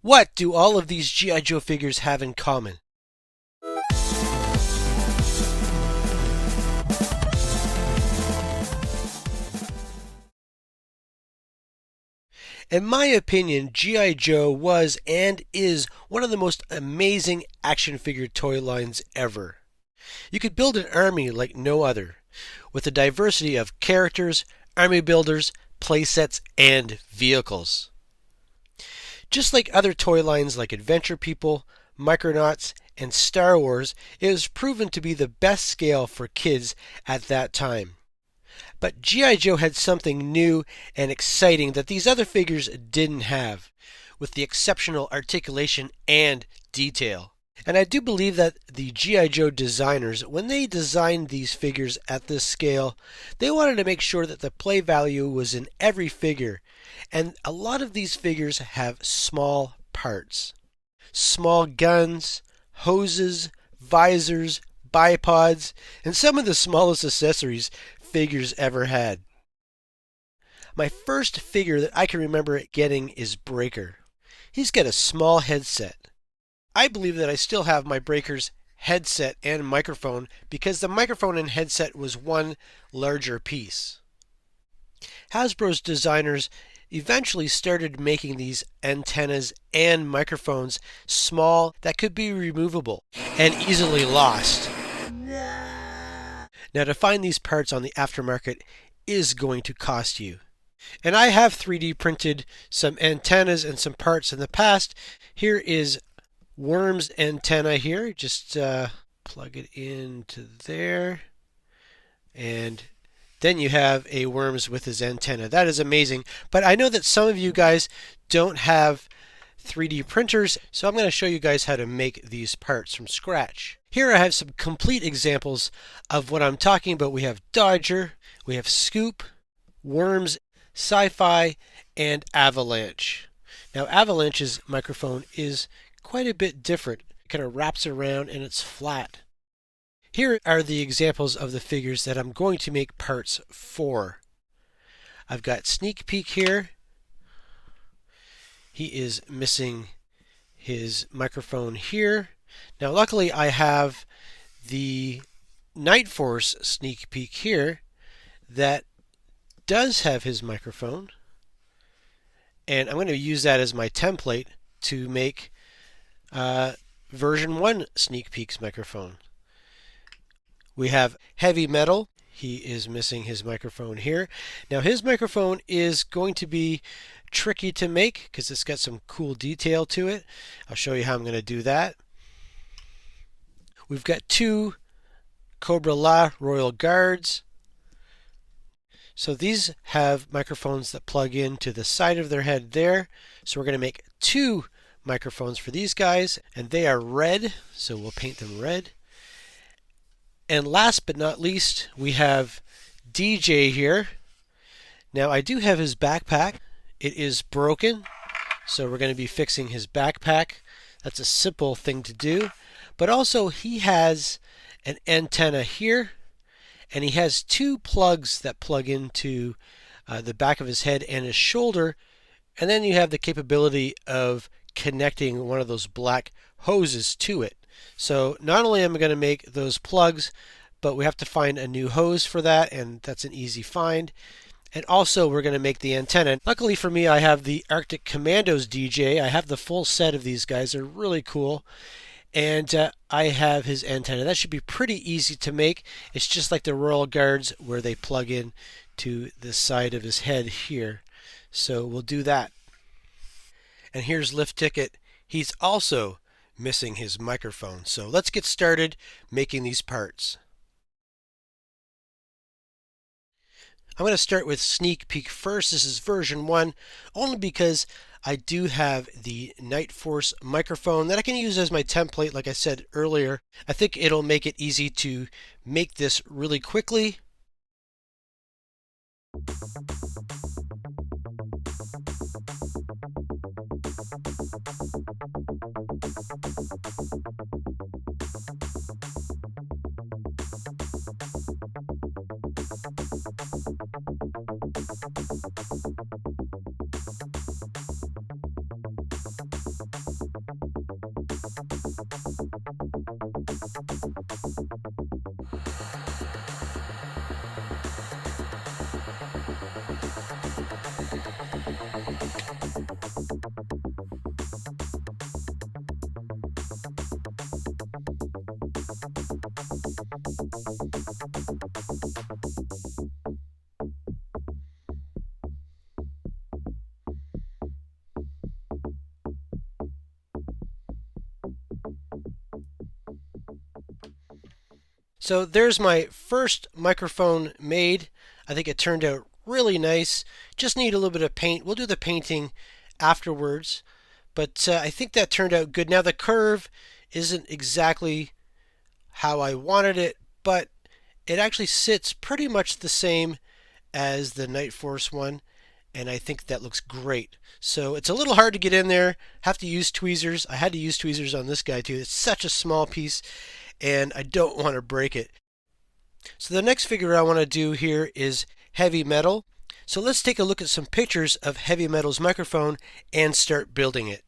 What do all of these G.I. Joe figures have in common? In my opinion, G.I. Joe was and is one of the most amazing action figure toy lines ever. You could build an army like no other, with a diversity of characters, army builders, playsets, and vehicles. Just like other toy lines like Adventure People, Micronauts, and Star Wars, it was proven to be the best scale for kids at that time. But G.I. Joe had something new and exciting that these other figures didn't have, with the exceptional articulation and detail. And I do believe that the G.I. Joe designers, when they designed these figures at this scale, they wanted to make sure that the play value was in every figure. And a lot of these figures have small parts. Small guns, hoses, visors, bipods, and some of the smallest accessories figures ever had. My first figure that I can remember getting is Breaker. He's got a small headset. I believe that I still have my Breaker's headset and microphone because the microphone and headset was one larger piece. Hasbro's designers eventually started making these antennas and microphones small that could be removable and easily lost. Now, to find these parts on the aftermarket is going to cost you. And I have 3D printed some antennas and some parts in the past. Here is Worm's antenna here. Just plug it into there. And then you have a Worms with his antenna. That is amazing. But I know that some of you guys don't have 3D printers, so I'm going to show you guys how to make these parts from scratch. Here I have some complete examples of what I'm talking about. We have Dodger, we have Scoop, Worms, Sci-Fi, and Avalanche. Now Avalanche's microphone is quite a bit different. It kind of wraps around and it's flat. Here are the examples of the figures that I'm going to make parts for. I've got Sneak Peek here. He is missing his microphone here. Now luckily I have the Night Force Sneak Peek here that does have his microphone. And I'm going to use that as my template to make version 1 Sneak Peek's microphone. We have Heavy Metal. He is missing his microphone here. Now his microphone is going to be tricky to make because it's got some cool detail to it. I'll show you how I'm going to do that. We've got 2 Cobra La Royal Guards. So these have microphones that plug into the side of their head there. So we're going to make 2 microphones for these guys, and they are red, so we'll paint them red. And last but not least, we have DJ here. Now I do have his backpack. It is broken, so we're going to be fixing his backpack. That's a simple thing to do. But also he has an antenna here, and he has 2 plugs that plug into the back of his head and his shoulder. And then you have the capability of connecting one of those black hoses to it. So not only am I going to make those plugs, but we have to find a new hose for that, and that's an easy find. And also we're going to make the antenna. Luckily for me, I have the Arctic Commandos DJ. I have the full set of these guys. They're really cool. And I have his antenna. That should be pretty easy to make. It's just like the Royal Guards where they plug in to the side of his head here. So we'll do that. And here's Lift Ticket. He's also missing his microphone. So let's get started making these parts. I'm going to start with Sneak Peek first. This is version 1, only because I do have the Night Force microphone that I can use as my template, like I said earlier. I think it'll make it easy to make this really quickly. So there's my first microphone made. I think it turned out really nice. Just need a little bit of paint. We'll do the painting afterwards. But I think that turned out good. Now the curve isn't exactly how I wanted it, but it actually sits pretty much the same as the Night Force one, and I think that looks great. So it's a little hard to get in there. Have to use tweezers. I had to use tweezers on this guy too. It's such a small piece, and I don't want to break it. So the next figure I want to do here is heavy metal. So let's take a look at some pictures of heavy metal's microphone and start building it.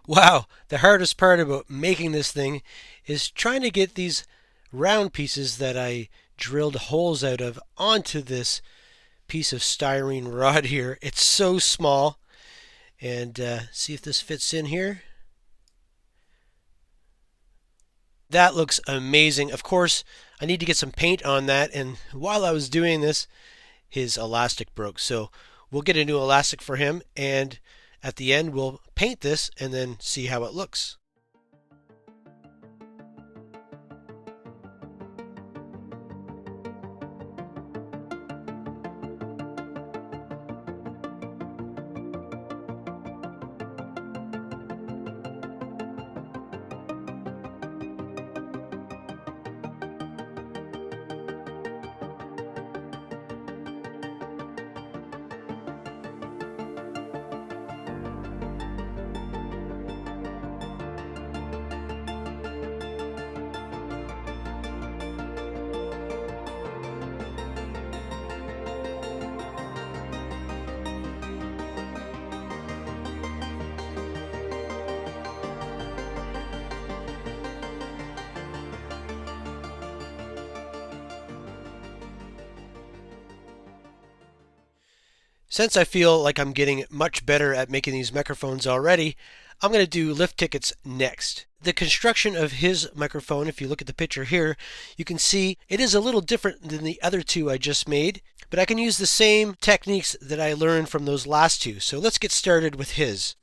Wow, the hardest part about making this thing is trying to get these round pieces that I drilled holes out of onto this piece of styrene rod here. It's so small. And see if this fits in here. That looks amazing. Of course, I need to get some paint on that, and while I was doing this, his elastic broke. So we'll get a new elastic for him, and at the end we'll paint this and then see how it looks. Since I feel like I'm getting much better at making these microphones already, I'm going to do lift tickets next. The construction of his microphone, if you look at the picture here, you can see it is a little different than the other two I just made, but I can use the same techniques that I learned from those last two. So let's get started with his.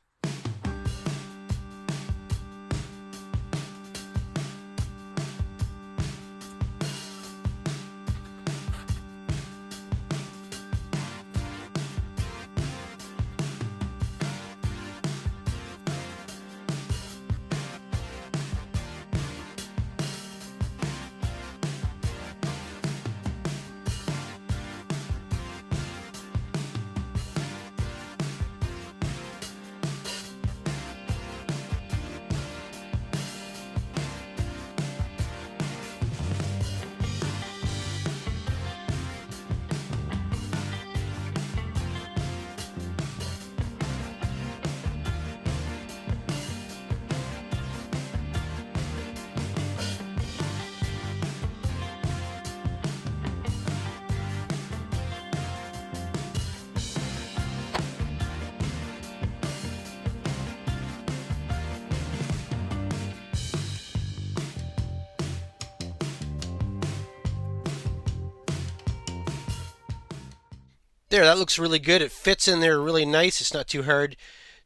There, that looks really good. It fits in there really nice. It's not too hard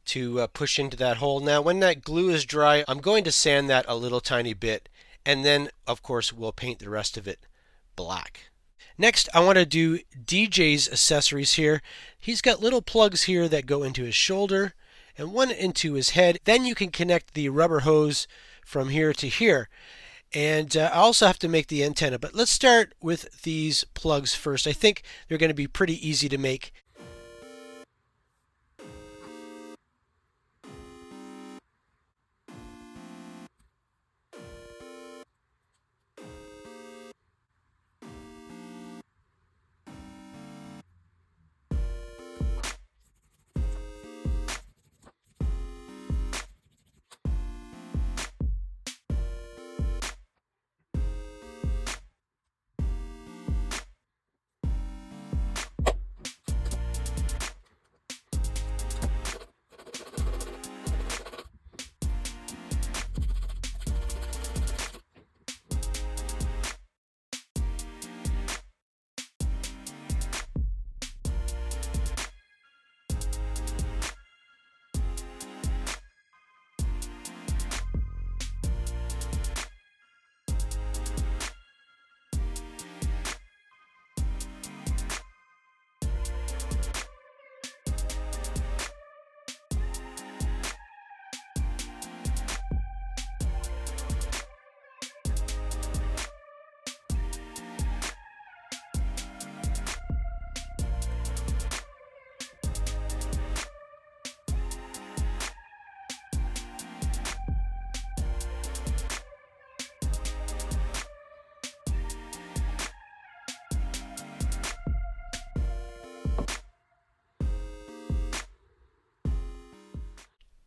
to push into that hole. Now, when that glue is dry, I'm going to sand that a little tiny bit, and then, of course, we'll paint the rest of it black. Next, I want to do DJ's accessories here. He's got little plugs here that go into his shoulder and one into his head. Then you can connect the rubber hose from here to here. And I also have to make the antenna, but let's start with these plugs first. I think they're going to be pretty easy to make.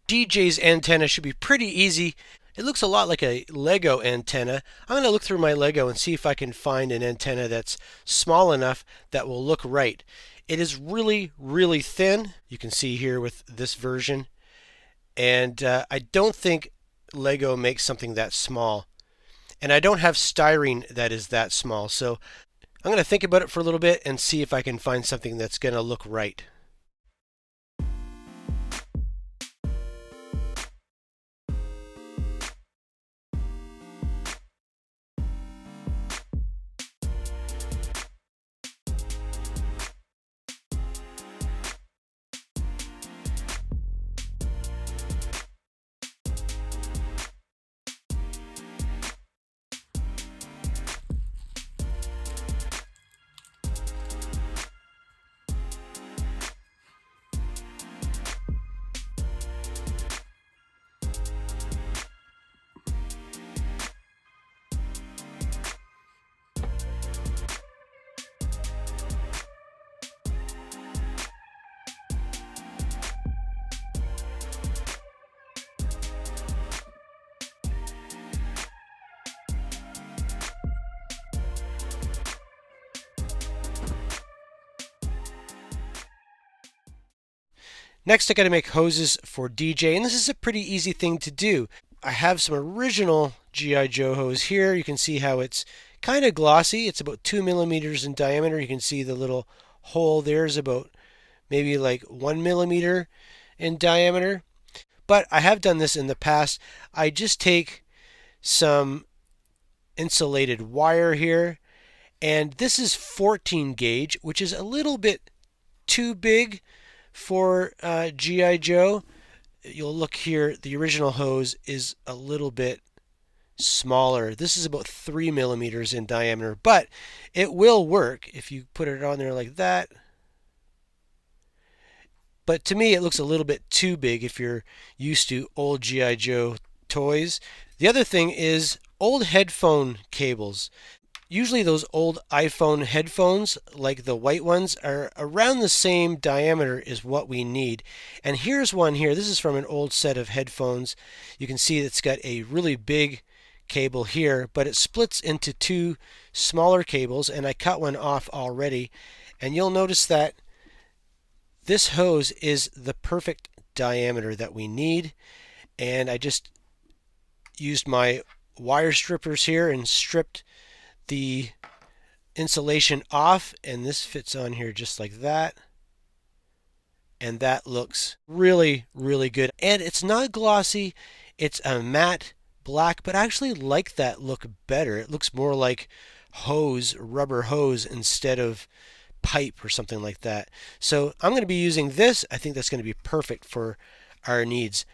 DJ's antenna should be pretty easy. It looks a lot like a Lego antenna. I'm going to look through my Lego and see if I can find an antenna that's small enough that will look right. It is really, really thin. You can see here with this version. And I don't think Lego makes something that small. And I don't have styrene that is that small. So I'm going to think about it for a little bit and see if I can find something that's going to look right. Next, I got to make hoses for DJ, and this is a pretty easy thing to do. I have some original G.I. Joe hose here. You can see how it's kind of glossy. It's about 2 millimeters in diameter. You can see the little hole there is about maybe like 1 millimeter in diameter. But I have done this in the past. I just take some insulated wire here, and this is 14 gauge, which is a little bit too big for G.I. Joe. You'll look here, the original hose is a little bit smaller. This is about 3 millimeters in diameter, but it will work if you put it on there like that. But to me, it looks a little bit too big if you're used to old G.I. Joe toys. The other thing is old headphone cables. Usually those old iPhone headphones, like the white ones, are around the same diameter as what we need. And here's one here. This is from an old set of headphones. You can see it's got a really big cable here, but it splits into two smaller cables, and I cut one off already. And you'll notice that this hose is the perfect diameter that we need. And I just used my wire strippers here and stripped the insulation off, and this fits on here just like that, and that looks really, really good. And it's not glossy, it's a matte black, but I actually like that look better. It looks more like hose, rubber hose, instead of pipe or something like that. So I'm going to be using this. I think that's going to be perfect for our needs.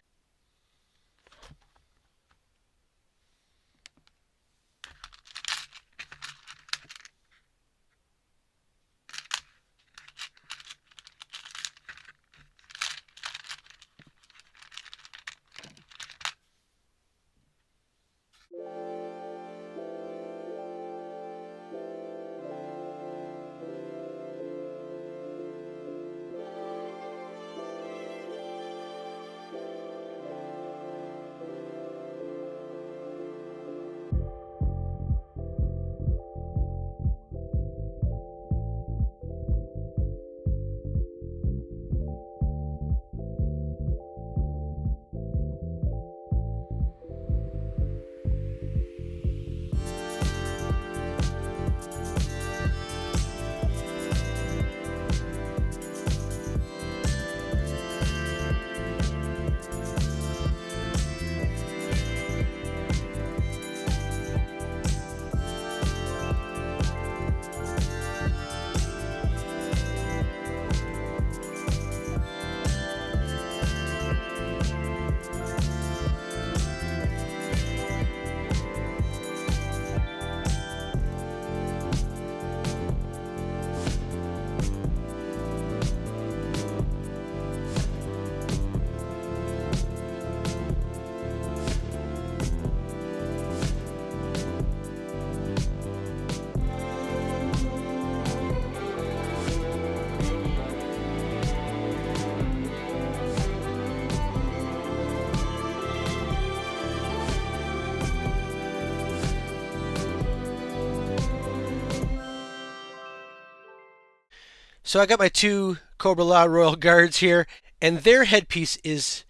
So I got my two Cobra La Royal Guards here, and their headpiece is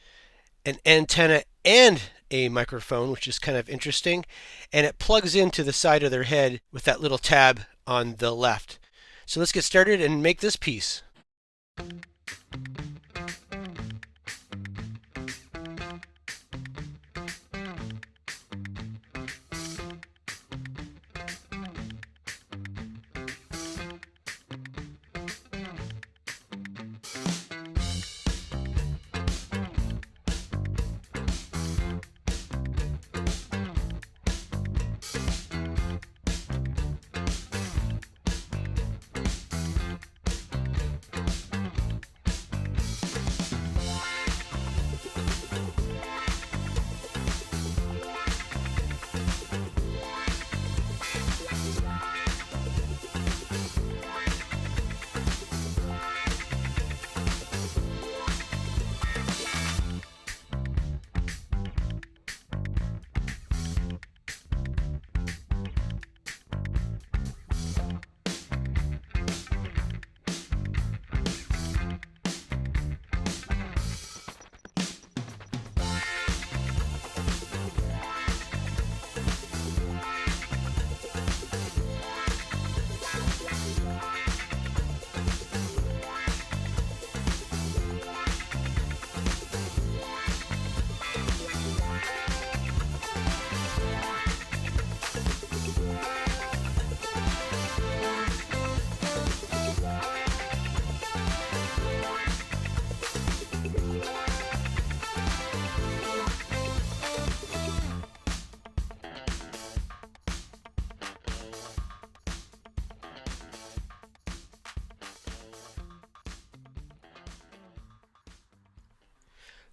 an antenna and a microphone, which is kind of interesting, and it plugs into the side of their head with that little tab on the left. So let's get started and make this piece.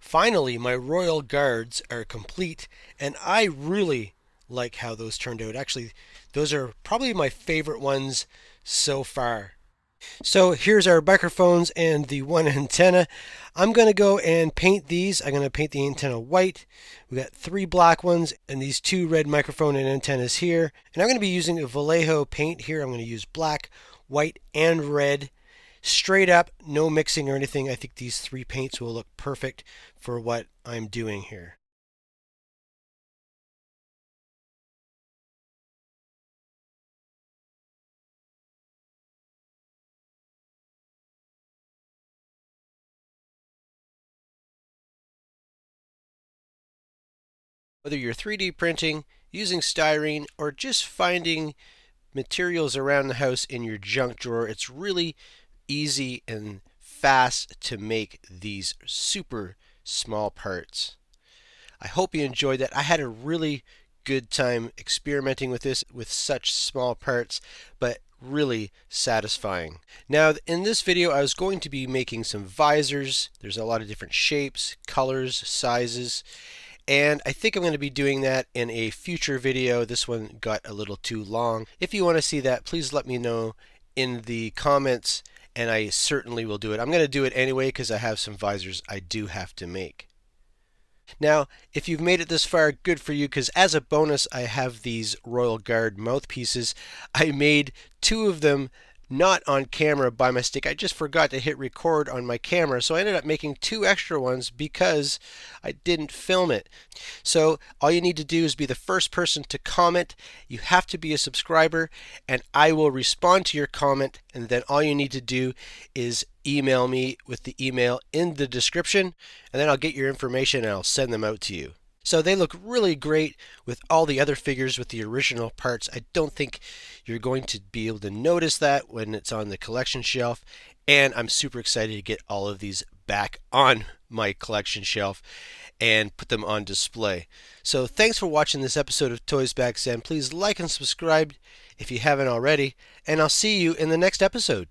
Finally, my Royal Guards are complete, and I really like how those turned out. Actually, those are probably my favorite ones so far. So here's our microphones and the one antenna. I'm going to go and paint these. I'm going to paint the antenna white. We got 3 black ones and these 2 red microphone and antennas here. And I'm going to be using a Vallejo paint here. I'm going to use black, white, and red. Straight up, no mixing or anything. I think these 3 paints will look perfect for what I'm doing here. Whether you're 3D printing, using styrene, or just finding materials around the house in your junk drawer, it's really easy and fast to make these super small parts. I hope you enjoyed that. I had a really good time experimenting with this with such small parts, but really satisfying. Now in this video I was going to be making some visors. There's a lot of different shapes, colors, sizes, and I think I'm going to be doing that in a future video. This one got a little too long. If you want to see that, please let me know in the comments, and I certainly will do it. I'm going to do it anyway because I have some visors I do have to make. Now, if you've made it this far, good for you, because as a bonus, I have these Royal Guard mouthpieces. I made 2 of them not on camera by mistake. I just forgot to hit record on my camera, so I ended up making 2 extra ones because I didn't film it. So all you need to do is be the first person to comment. You have to be a subscriber, and I will respond to your comment, and then all you need to do is email me with the email in the description, and then I'll get your information and I'll send them out to you. So they look really great with all the other figures with the original parts. I don't think you're going to be able to notice that when it's on the collection shelf, and I'm super excited to get all of these back on my collection shelf and put them on display. So thanks for watching this episode of Toysbackzen. Please like and subscribe if you haven't already, and I'll see you in the next episode.